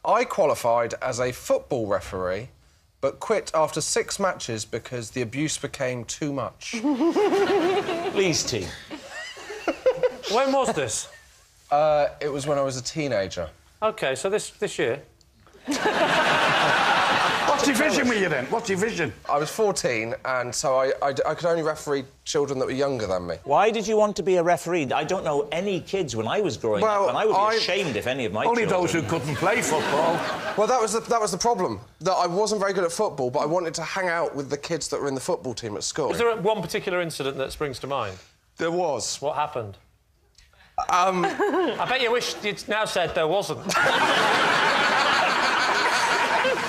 I qualified as a football referee, but quit after 6 matches because the abuse became too much. Lee's team. When was this? It was when I was a teenager. OK, so this year? What division were you in? What division? I was 14, and so I could only referee children that were younger than me. Why did you want to be a referee? I don't know any kids when I was growing up, and I would be ashamed if any of my Only children... those who couldn't play football. Well, that was the problem, that I wasn't very good at football, but I wanted to hang out with the kids that were in the football team at school. Is there one particular incident that springs to mind? There was. What happened? I bet you wish you'd now said there wasn't.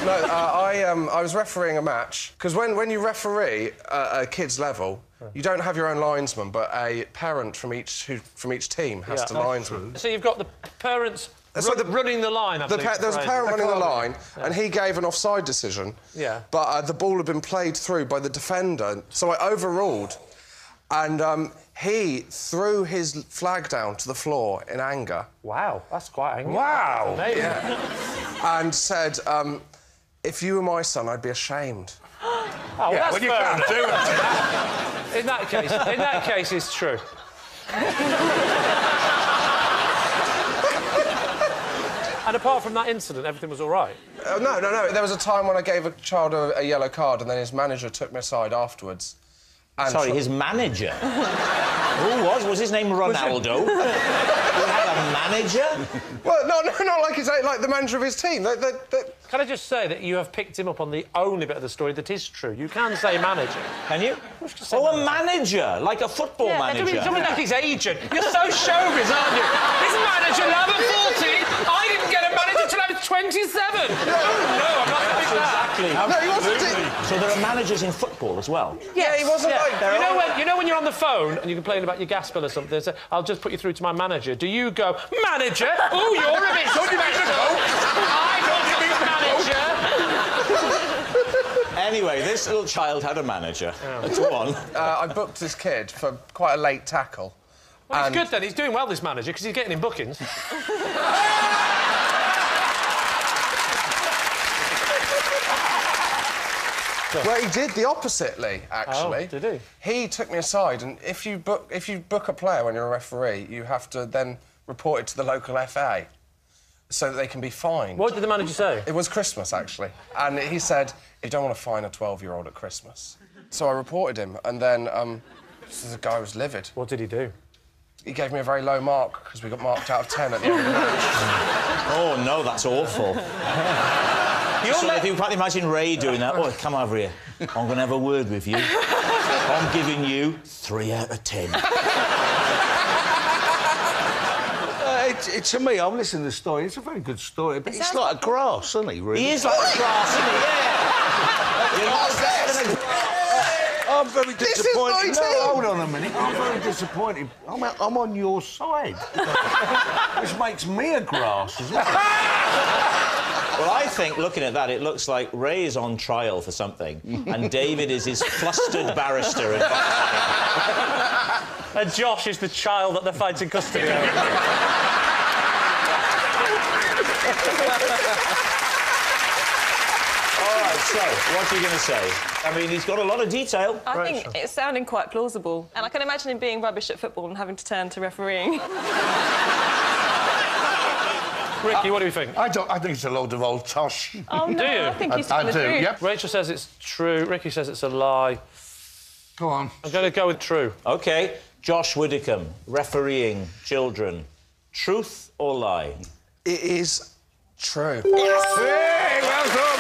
No, I was refereeing a match, because when you referee at a kid's level, you don't have your own linesman, but a parent from each team has to linesman. So you've got the parents running the line, I believe. There was a parent running the line, and he gave an offside decision. Yeah. But the ball had been played through by the defender, so I overruled, and he threw his flag down to the floor in anger. Wow, that's quite angry. Wow! Yeah. And said, if you were my son, I'd be ashamed. Oh, yeah, that's well, you can't do it. In that case, it's true. And apart from that incident, everything was all right? No. There was a time when I gave a child a yellow card, and then his manager took me aside afterwards. And Sorry, his manager? Who was? Was his name Ronaldo? He had a manager? Well, not like the manager of his team. Can I just say that you have picked him up on the only bit of the story that is true? You can say manager. Can you? Oh, a manager, like a football manager. Someone like his agent. You're so showbiz, aren't you? His manager, now I'm 14. I didn't get a manager till I was 27. No, I'm not having that. Exactly. No, he wasn't. So there are managers in football as well? Yeah, he wasn't like... You know when you're on the phone and you're complaining about your gas bill or something, so I'll just put you through to my manager. Do you go, manager? Oh, you're a bit special. I don't think manager. Anyway, this little child had a manager. Go on. I booked this kid for quite a late tackle. Well, it's good then. He's doing well, this manager, because he's getting in bookings. Well, he did the opposite, Lee, actually. Oh, did he? He took me aside, and if you book a player when you're a referee, you have to then report it to the local FA so that they can be fined. What did the manager say? It was Christmas, actually. And he said, you don't want to fine a 12-year-old at Christmas. So I reported him, and then the guy was livid. What did he do? He gave me a very low mark, because we got marked out of 10 at the end of the match. Oh, no, that's awful. So if you can't imagine Ray doing that, oh, come over here. I'm going to have a word with you. I'm giving you 3 out of 10. To me, I'm listening to the story. It's a very good story, but it's like a grass, isn't he, really? He is like a grass, isn't he? Yeah. I'm very disappointed. This is my team. No, hold on a minute. I'm very disappointed. I'm on your side. This makes me a grass as well. Well, I think, looking at that, it looks like Ray is on trial for something, and David is his flustered barrister. And Josh is the child that they're fighting custody of. All right, so, what are you going to say? I mean, he's got a lot of detail. I think it's sounding quite plausible. And I can imagine him being rubbish at football and having to turn to refereeing. Ricky, what do you think? I think it's a load of old tosh. Oh, no, Do you? I think he's telling the do, truth. yep. Rachel says it's true. Ricky says it's a lie. Go on. I'm going to go with true. OK, Josh Widdicombe, refereeing children. Truth or lie? It is true. Yes! Hey, well done!